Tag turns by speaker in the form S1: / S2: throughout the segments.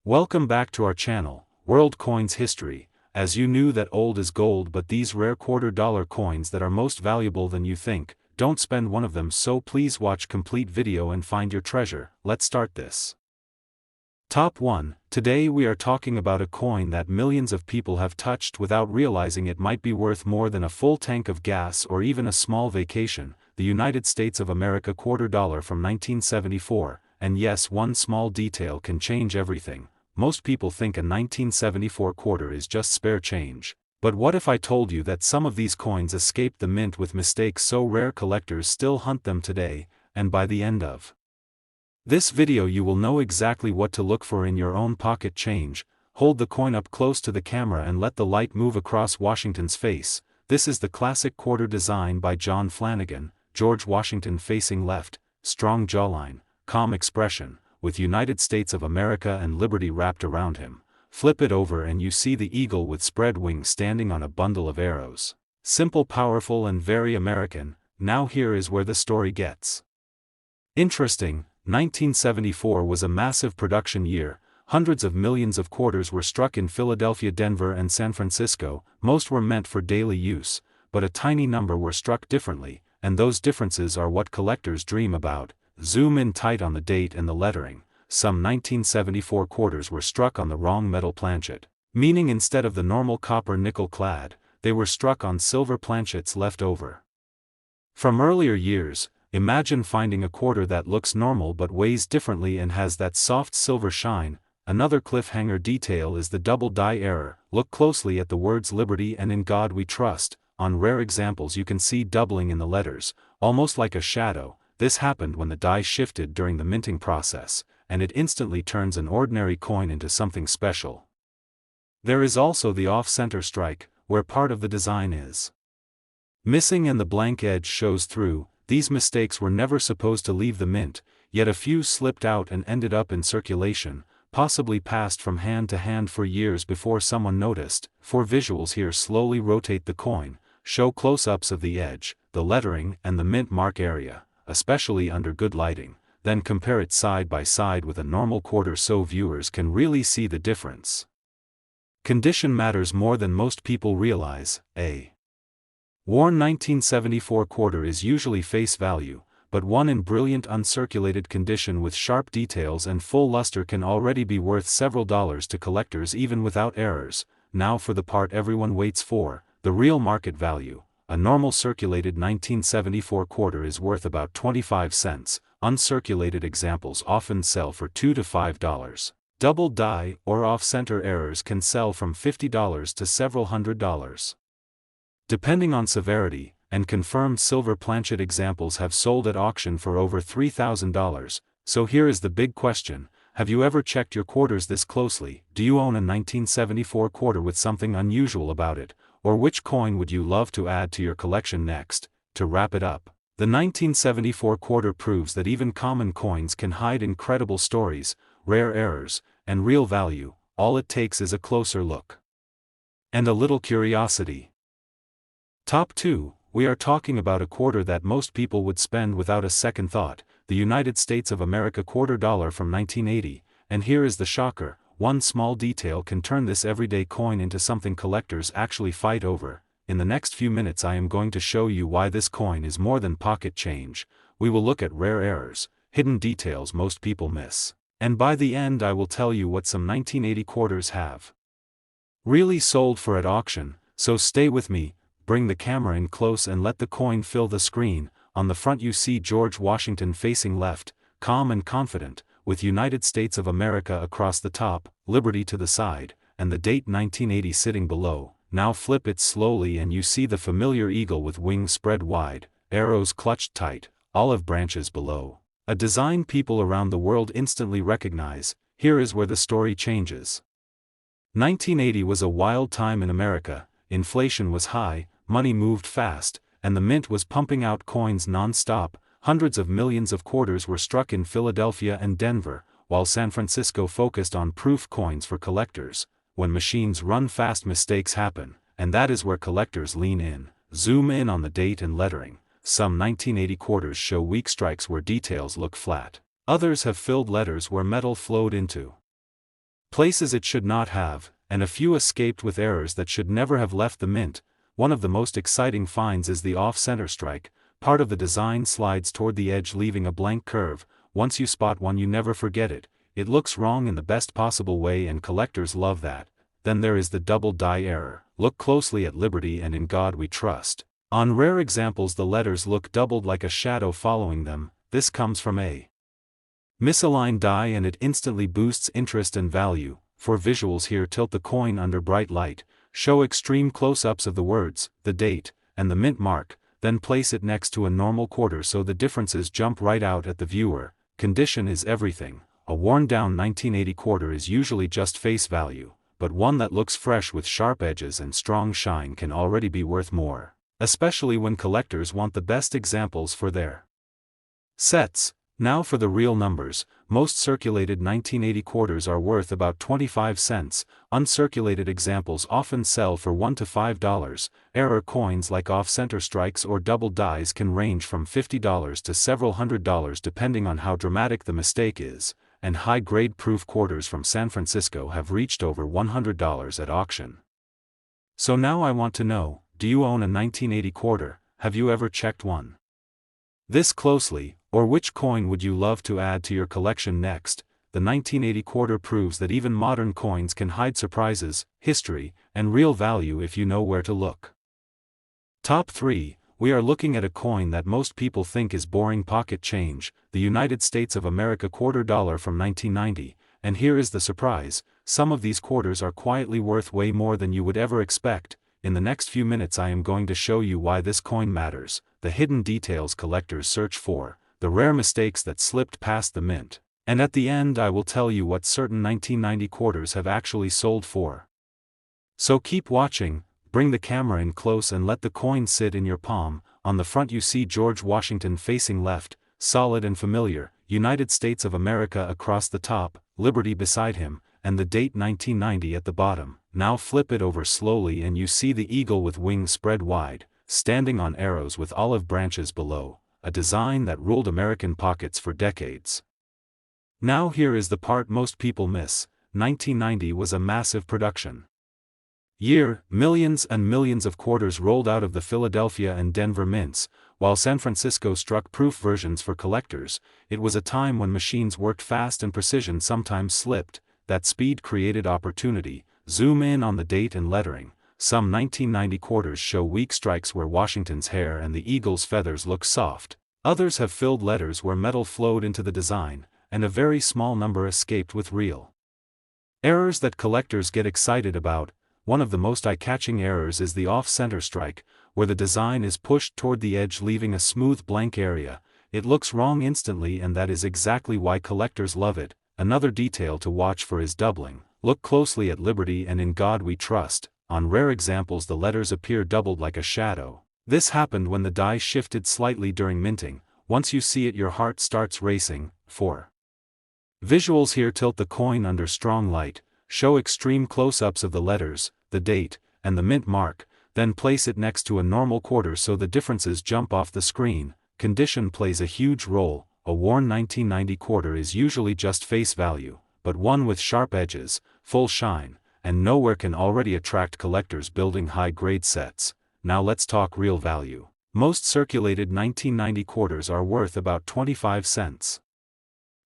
S1: Welcome back to our channel, World Coins History. As you knew that old is gold, but these rare $quarter coins that are most valuable than you think, don't spend one of them, so please watch complete video and find your treasure. Let's start this. Top 1. Today we are talking about a coin that millions of people have touched without realizing it might be worth more than a full tank of gas or even a small vacation, the United States of America $quarter from 1974, and yes, one small detail can change everything. Most people think a 1974 quarter is just spare change. But what if I told you that some of these coins escaped the mint with mistakes so rare collectors still hunt them today, and by the end of this video you will know exactly what to look for in your own pocket change. Hold the coin up close to the camera and let the light move across Washington's face. This is the classic quarter design by John Flanagan, George Washington facing left, strong jawline, calm expression, with United States of America and Liberty wrapped around him. Flip it over and you see the eagle with spread wings standing on a bundle of arrows. Simple, powerful and very American. Now here is where the story gets interesting. 1974 was a massive production year. Hundreds of millions of quarters were struck in Philadelphia, Denver and San Francisco. Most were meant for daily use, but a tiny number were struck differently, and those differences are what collectors dream about. Zoom in tight on the date and the lettering. Some 1974 quarters were struck on the wrong metal planchet, meaning instead of the normal copper nickel clad, they were struck on silver planchets left over from earlier years. Imagine finding a quarter that looks normal but weighs differently and has that soft silver shine. Another cliffhanger detail is the double die error. Look closely at the words Liberty and In God We Trust. On rare examples you can see doubling in the letters, almost like a shadow. This happened when the die shifted during the minting process, and it instantly turns an ordinary coin into something special. There is also the off-center strike, where part of the design is missing and the blank edge shows through. These mistakes were never supposed to leave the mint, yet a few slipped out and ended up in circulation, possibly passed from hand to hand for years before someone noticed. For visuals here, slowly rotate the coin, show close-ups of the edge, the lettering and the mint mark area, especially under good lighting, then compare it side by side with a normal quarter so viewers can really see the difference. Condition matters more than most people realize. A worn 1974 quarter is usually face value, but one in brilliant uncirculated condition with sharp details and full luster can already be worth several dollars to collectors even without errors. Now for the part everyone waits for, the real market value. A normal circulated 1974 quarter is worth about 25 cents, uncirculated examples often sell for $2 to $5. Double die or off-center errors can sell from $50 to several $100s. Depending on severity, and confirmed silver planchet examples have sold at auction for over $3,000. So here is the big question: have you ever checked your quarters this closely? Do you own a 1974 quarter with something unusual about it, or which coin would you love to add to your collection next? To wrap it up, the 1974 quarter proves that even common coins can hide incredible stories, rare errors, and real value. All it takes is a closer look and a little curiosity. Top 2. We are talking about a quarter that most people would spend without a second thought, the United States of America $quarter from 1980, and here is the shocker: one small detail can turn this everyday coin into something collectors actually fight over. In the next few minutes I am going to show you why this coin is more than pocket change. We will look at rare errors, hidden details most people miss, and by the end I will tell you what some 1980 quarters have really sold for at auction. So stay with me. Bring the camera in close and let the coin fill the screen. On the front you see George Washington facing left, calm and confident, with United States of America across the top, Liberty to the side, and the date 1980 sitting below. Now flip it slowly and you see the familiar eagle with wings spread wide, arrows clutched tight, olive branches below. A design people around the world instantly recognize. Here is where the story changes. 1980 was a wild time in America. Inflation was high, money moved fast, and the mint was pumping out coins non-stop. Hundreds of millions of quarters were struck in Philadelphia and Denver, while San Francisco focused on proof coins for collectors. When machines run fast, mistakes happen, and that is where collectors lean in. Zoom in on the date and lettering. Some 1980 quarters show weak strikes where details look flat. Others have filled letters where metal flowed into places it should not have, and a few escaped with errors that should never have left the mint. One of the most exciting finds is the off-center strike. Part of the design slides toward the edge, leaving a blank curve. Once you spot one, you never forget it. It looks wrong in the best possible way, and collectors love that. Then there is the double die error. Look closely at Liberty and In God We Trust. On rare examples, the letters look doubled like a shadow following them. This comes from a misaligned die, and it instantly boosts interest and value. For visuals here, tilt the coin under bright light, show extreme close-ups of the words, the date, and the mint mark, then place it next to a normal quarter so the differences jump right out at the viewer. Condition is everything. A worn-down 1980 quarter is usually just face value, but one that looks fresh with sharp edges and strong shine can already be worth more, especially when collectors want the best examples for their sets. Now for the real numbers. Most circulated 1980 quarters are worth about 25 cents. Uncirculated examples often sell for $1 to $5. Error coins like off-center strikes or double dies can range from $50 to several $100 depending on how dramatic the mistake is, and high-grade proof quarters from San Francisco have reached over $100 at auction. So now I want to know, do you own a 1980 quarter? Have you ever checked one this closely, or which coin would you love to add to your collection next? The 1980 quarter proves that even modern coins can hide surprises, history, and real value if you know where to look. Top 3. We are looking at a coin that most people think is boring: pocket change, the United States of America quarter dollar from 1990, and here is the surprise: some of these quarters are quietly worth way more than you would ever expect. In the next few minutes I am going to show you why this coin matters, the hidden details collectors search for, the rare mistakes that slipped past the mint, and at the end I will tell you what certain 1990 quarters have actually sold for. So keep watching. Bring the camera in close and let the coin sit in your palm. On the front you see George Washington facing left, solid and familiar, United States of America across the top, Liberty beside him, and the date 1990 at the bottom. Now flip it over slowly and you see the eagle with wings spread wide, standing on arrows with olive branches below, a design that ruled American pockets for decades. Now here is the part most people miss: 1990 was a massive production year. Millions and millions of quarters rolled out of the Philadelphia and Denver mints, while San Francisco struck proof versions for collectors. It was a time when machines worked fast and precision sometimes slipped. That speed created opportunity. Zoom in on the date and lettering. Some 1990 quarters show weak strikes where Washington's hair and the eagle's feathers look soft. Others have filled letters where metal flowed into the design, and a very small number escaped with real errors that collectors get excited about. One of the most eye-catching errors is the off-center strike, where the design is pushed toward the edge leaving a smooth blank area. It looks wrong instantly, and that is exactly why collectors love it. Another detail to watch for is doubling. Look closely at Liberty and In God We Trust. On rare examples the letters appear doubled like a shadow. This happened when the die shifted slightly during minting. Once you see it your heart starts racing. 4. Visuals here, tilt the coin under strong light, show extreme close-ups of the letters, the date, and the mint mark, then place it next to a normal quarter so the differences jump off the screen. Condition plays a huge role. A worn 1990 quarter is usually just face value, but one with sharp edges, full shine, and nowhere can already attract collectors building high-grade sets. Now let's talk real value. Most circulated 1990 quarters are worth about 25 cents.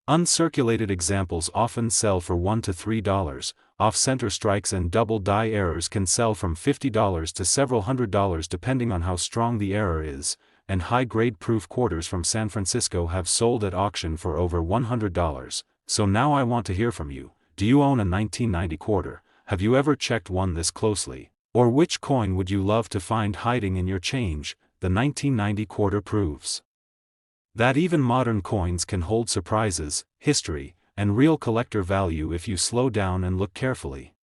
S1: Uncirculated examples often sell for $1 to $3. Off-center strikes and double die errors can sell from $50 to several $100 depending on how strong the error is, and high-grade proof quarters from San Francisco have sold at auction for over $100. So now I want to hear from you. Do you own a 1990 quarter? Have you ever checked one this closely? Or which coin would you love to find hiding in your change? The 1990 quarter proves that even modern coins can hold surprises, history, and real collector value if you slow down and look carefully.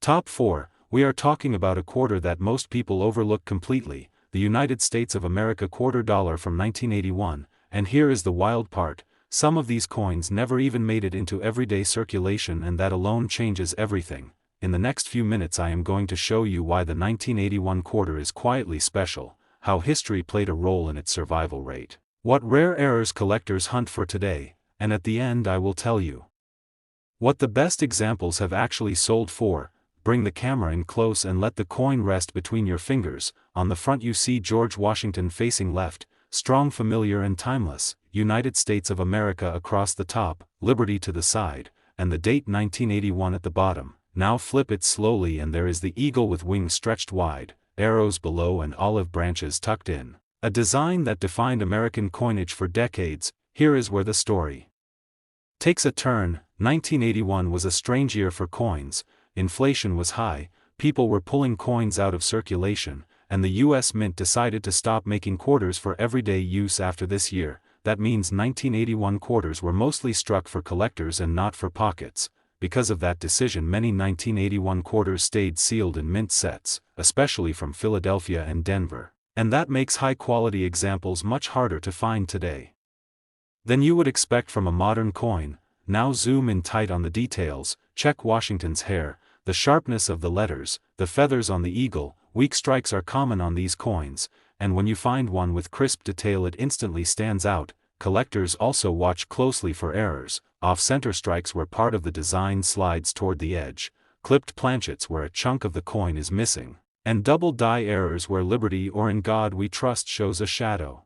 S1: Top 4. We are talking about a quarter that most people overlook completely, the United States of America quarter dollar from 1981, and here is the wild part: some of these coins never even made it into everyday circulation, and that alone changes everything. In the next few minutes I am going to show you why the 1981 quarter is quietly special, how history played a role in its survival rate, what rare errors collectors hunt for today, and at the end I will tell you What the best examples have actually sold for. Bring the camera in close and let the coin rest between your fingers. On the front you see George Washington facing left, strong, familiar and timeless, United States of America across the top, liberty to the side, and the date 1981 at the bottom. Now flip it slowly and there is the eagle with wings stretched wide, arrows below and olive branches tucked in. A design that defined American coinage for decades. Here is where the story takes a turn. 1981 was a strange year for coins. Inflation was high, people were pulling coins out of circulation, and the US Mint decided to stop making quarters for everyday use after this year. That means 1981 quarters were mostly struck for collectors and not for pockets. Because of that decision, many 1981 quarters stayed sealed in mint sets, especially from Philadelphia and Denver. And that makes high-quality examples much harder to find today than you would expect from a modern coin. Now zoom in tight on the details. Check Washington's hair, the sharpness of the letters, the feathers on the eagle. Weak strikes are common on these coins, and when you find one with crisp detail it instantly stands out. Collectors also watch closely for errors, off-center strikes where part of the design slides toward the edge, clipped planchets where a chunk of the coin is missing, and double die errors where Liberty or In God We Trust shows a shadow.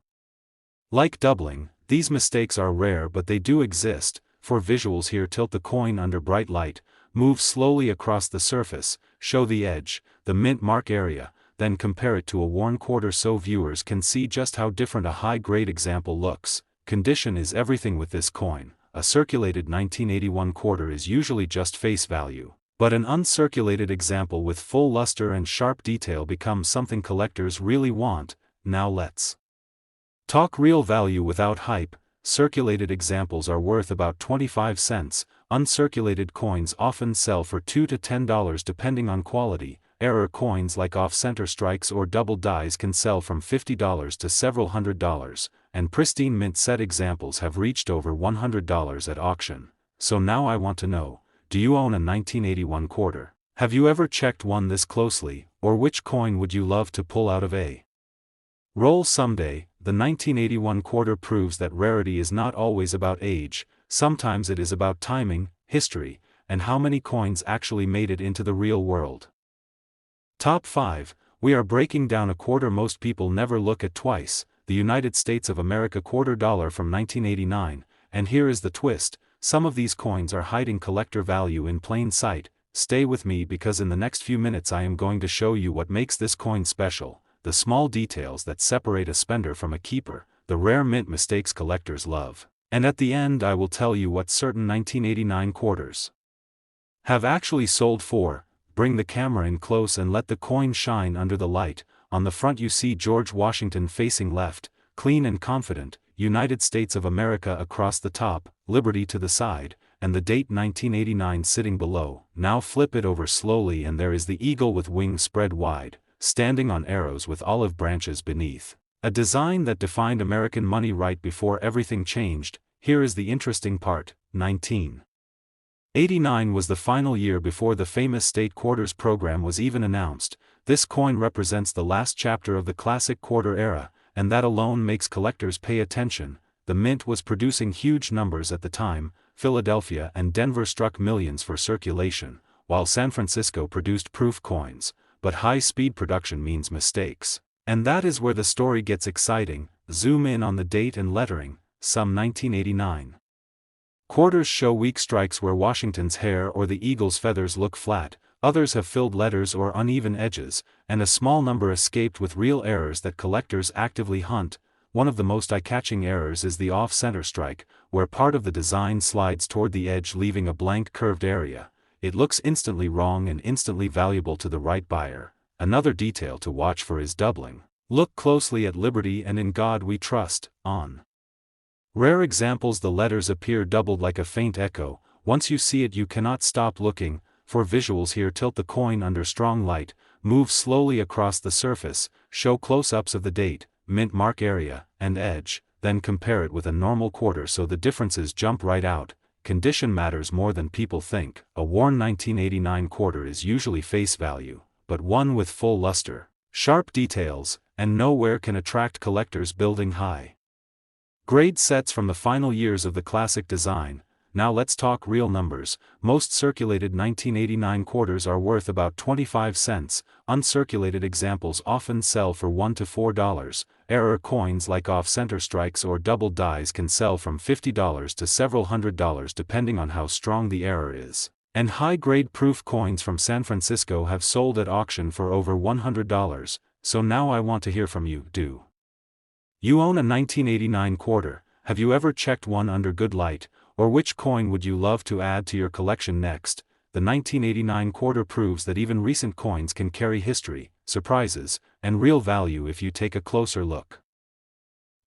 S1: Like doubling, these mistakes are rare but they do exist. For visuals here, tilt the coin under bright light, move slowly across the surface, show the edge, the mint mark area, then compare it to a worn quarter so viewers can see just how different a high-grade example looks. Condition is everything with this coin. A circulated 1981 quarter is usually just face value, but an uncirculated example with full luster and sharp detail becomes something collectors really want. Now let's talk real value without hype. Circulated examples are worth about 25 cents, uncirculated coins often sell for $2 to $10 depending on quality. Error coins like off-center strikes or double dies can sell from $50 to several $100s, and pristine mint set examples have reached over $100 at auction. So now I want to know, do you own a 1981 quarter? Have you ever checked one this closely, or which coin would you love to pull out of a roll someday? The 1981 quarter proves that rarity is not always about age. Sometimes it is about timing, history, and how many coins actually made it into the real world. Top 5. We are breaking down a quarter most people never look at twice, the United States of America quarter dollar from 1989, and here is the twist, some of these coins are hiding collector value in plain sight. Stay with me because in the next few minutes I am going to show you what makes this coin special, the small details that separate a spender from a keeper, the rare mint mistakes collectors love, and at the end I will tell you what certain 1989 quarters have actually sold for. Bring the camera in close and let the coin shine under the light. On the front you see George Washington facing left, clean and confident, United States of America across the top, Liberty to the side, and the date 1989 sitting below. Now flip it over slowly and there is the eagle with wings spread wide, standing on arrows with olive branches beneath. A design that defined American money right before everything changed. Here is the interesting part. 1989 was the final year before the famous state quarters program was even announced. This coin represents the last chapter of the classic quarter era, and that alone makes collectors pay attention. The mint was producing huge numbers at the time. Philadelphia and Denver struck millions for circulation, while San Francisco produced proof coins. But high-speed production means mistakes. And that is where the story gets exciting. Zoom in on the date and lettering. Some 1989 quarters show weak strikes where Washington's hair or the eagle's feathers look flat, others have filled letters or uneven edges, and a small number escaped with real errors that collectors actively hunt. One of the most eye-catching errors is the off-center strike, where part of the design slides toward the edge leaving a blank curved area. It looks instantly wrong and instantly valuable to the right buyer. Another detail to watch for is doubling. Look closely at Liberty and In God We Trust. On rare examples the letters appear doubled like a faint echo. Once you see it you cannot stop looking. For visuals here, tilt the coin under strong light, move slowly across the surface, show close-ups of the date, mint mark area, and edge, then compare it with a normal quarter so the differences jump right out. Condition matters more than people think. A worn 1989 quarter is usually face value, but one with full luster, sharp details, and nowhere can attract collectors building high grade sets from the final years of the classic design. Now let's talk real numbers. Most circulated 1989 quarters are worth about 25 cents, uncirculated examples often sell for $1 to $4. Error coins like off-center strikes or double dies can sell from $50 to several $100s depending on how strong the error is. And high-grade proof coins from San Francisco have sold at auction for over $100, so now I want to hear from you. Do you own a 1989 quarter? Have you ever checked one under good light? Or which coin would you love to add to your collection next? The 1989 quarter proves that even recent coins can carry history, surprises, and real value if you take a closer look.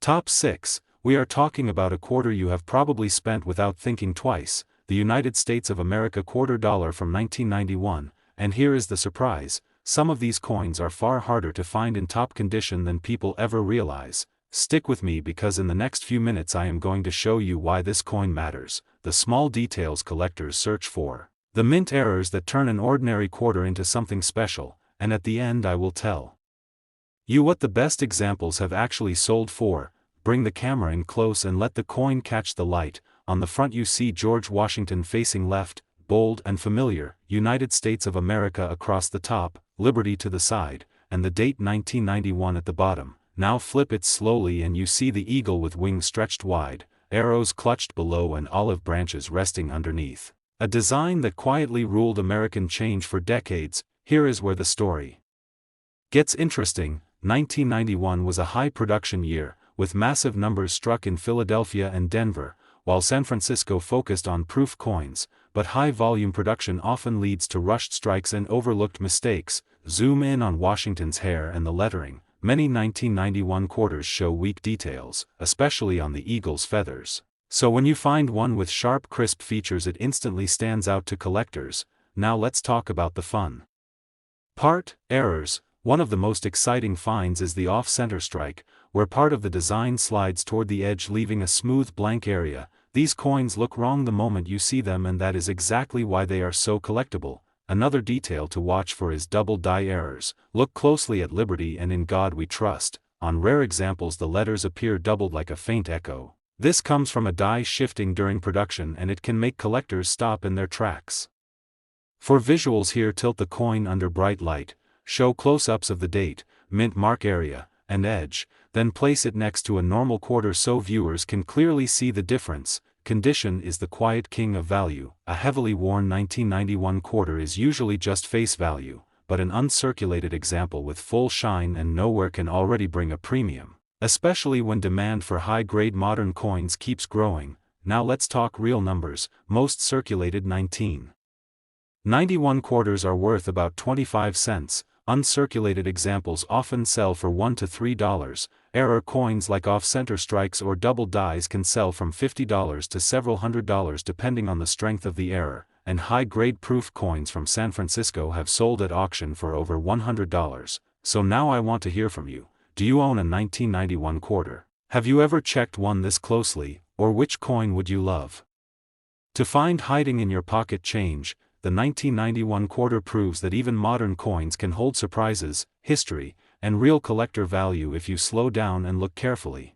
S1: Top 6. We are talking about a quarter you have probably spent without thinking twice, the United States of America $quarter from 1991, and here is the surprise: some of these coins are far harder to find in top condition than people ever realize. Stick with me because in the next few minutes I am going to show you why this coin matters, the small details collectors search for, the mint errors that turn an ordinary quarter into something special, and at the end I will tell you what the best examples have actually sold for. Bring the camera in close and let the coin catch the light. On the front you see George Washington facing left, bold and familiar, United States of America across the top, Liberty to the side, and the date 1991 at the bottom. Now flip it slowly and you see the eagle with wings stretched wide, arrows clutched below and olive branches resting underneath. A design that quietly ruled American change for decades. Here is where the story gets interesting. 1991 was a high production year, with massive numbers struck in Philadelphia and Denver, while San Francisco focused on proof coins, but high-volume production often leads to rushed strikes and overlooked mistakes. Zoom in on Washington's hair and the lettering. Many 1991 quarters show weak details, especially on the eagle's feathers. So when you find one with sharp, crisp features, it instantly stands out to collectors. Now let's talk about the fun part: errors. One of the most exciting finds is the off-center strike, where part of the design slides toward the edge leaving a smooth blank area. These coins look wrong the moment you see them, and that is exactly why they are so collectible. Another detail to watch for is double die errors. Look closely at Liberty and In God We Trust. On rare examples the letters appear doubled like a faint echo. This comes from a die shifting during production, and it can make collectors stop in their tracks. For visuals here, tilt the coin under bright light. Show close-ups of the date, mint mark area, and edge, then place it next to a normal quarter so viewers can clearly see the difference. Condition is the quiet king of value. A heavily worn 1991 quarter is usually just face value, but an uncirculated example with full shine and no wear can already bring a premium, especially when demand for high-grade modern coins keeps growing. Now let's talk real numbers. Most circulated 1991 quarters are worth about 25 cents. Uncirculated examples often sell for $1 to $3. Error coins like off-center strikes or double dies can sell from $50 to several $100s depending on the strength of the error, and high-grade proof coins from San Francisco have sold at auction for over $100. So now I want to hear from you. Do you own a 1991 quarter? Have you ever checked one this closely, or which coin would you love to find hiding in your pocket change? The 1991 quarter proves that even modern coins can hold surprises, history, and real collector value if you slow down and look carefully.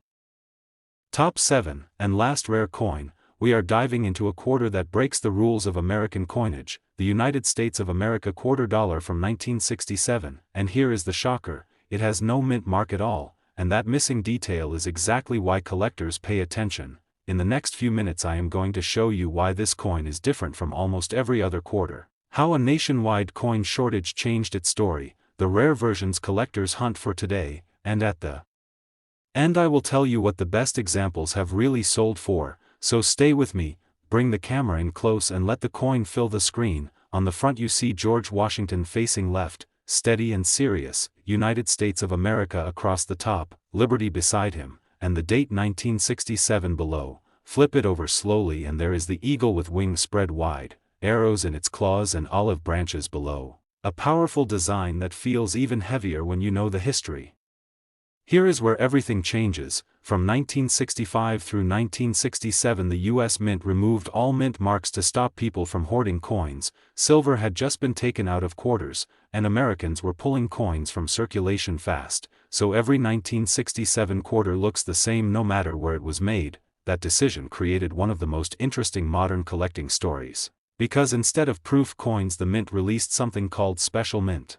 S1: Top 7, and last rare coin. We are diving into a quarter that breaks the rules of American coinage, the United States of America $quarter from 1967, and here is the shocker: it has no mint mark at all, and that missing detail is exactly why collectors pay attention. In the next few minutes I am going to show you why this coin is different from almost every other quarter, how a nationwide coin shortage changed its story, the rare versions collectors hunt for today, and at the end I will tell you what the best examples have really sold for. So stay with me, bring the camera in close and let the coin fill the screen. On the front you see George Washington facing left, steady and serious, United States of America across the top, Liberty beside him, and the date 1967 below. Flip it over slowly and there is the eagle with wings spread wide, arrows in its claws and olive branches below. A powerful design that feels even heavier when you know the history. Here is where everything changes. From 1965 through 1967 the U.S. Mint removed all mint marks to stop people from hoarding coins. Silver had just been taken out of quarters, and Americans were pulling coins from circulation fast, so every 1967 quarter looks the same no matter where it was made. that decision created one of the most interesting modern collecting stories. Because instead of proof coins, the mint released something called special mint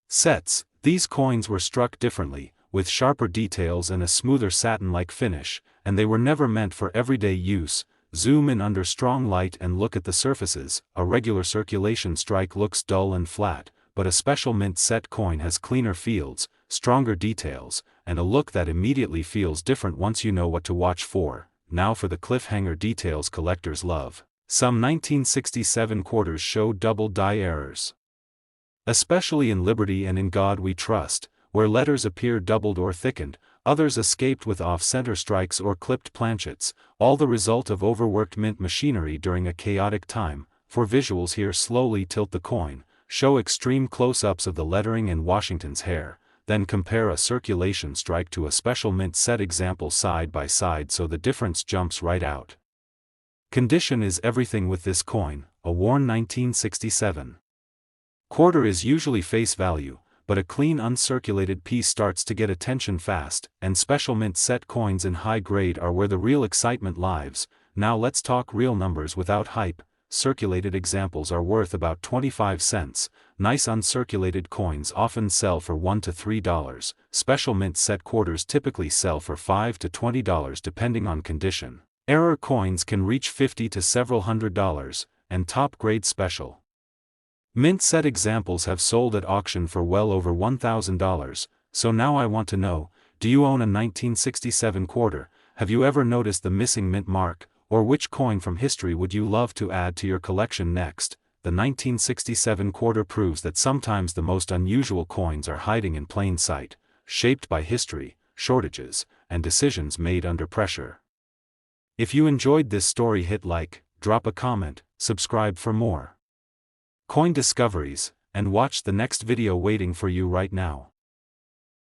S1: sets. These coins were struck differently, with sharper details and a smoother satin-like finish, and they were never meant for everyday use. Zoom in under strong light and look at the surfaces. A regular circulation strike looks dull and flat, but a special mint set coin has cleaner fields, stronger details, and a look that immediately feels different once you know what to watch for. Now for the cliffhanger details collectors love. Some 1967 quarters show double die errors. Especially in Liberty and In God We Trust, where letters appear doubled or thickened, others escaped with off-center strikes or clipped planchets, all the result of overworked mint machinery during a chaotic time. For visuals here, slowly tilt the coin, show extreme close-ups of the lettering and Washington's hair, then compare a circulation strike to a special mint set example side by side so the difference jumps right out. Condition is everything with this coin. A worn 1967 quarter is usually face value, but a clean uncirculated piece starts to get attention fast, and special mint set coins in high grade are where the real excitement lives. Now let's talk real numbers without hype. Circulated examples are worth about 25 cents. Nice uncirculated coins often sell for $1 to $3. Special mint set quarters typically sell for $5 to $20 depending on condition. Error coins can reach $50 to several $100, and top-grade special mint set examples have sold at auction for well over $1,000. So now I want to know, do you own a 1967 quarter? Have you ever noticed the missing mint mark? Or which coin from history would you love to add to your collection next? The 1967 quarter proves that sometimes the most unusual coins are hiding in plain sight, shaped by history, shortages, and decisions made under pressure. If you enjoyed this story, hit like, drop a comment, subscribe for more coin discoveries, and watch the next video waiting for you right now.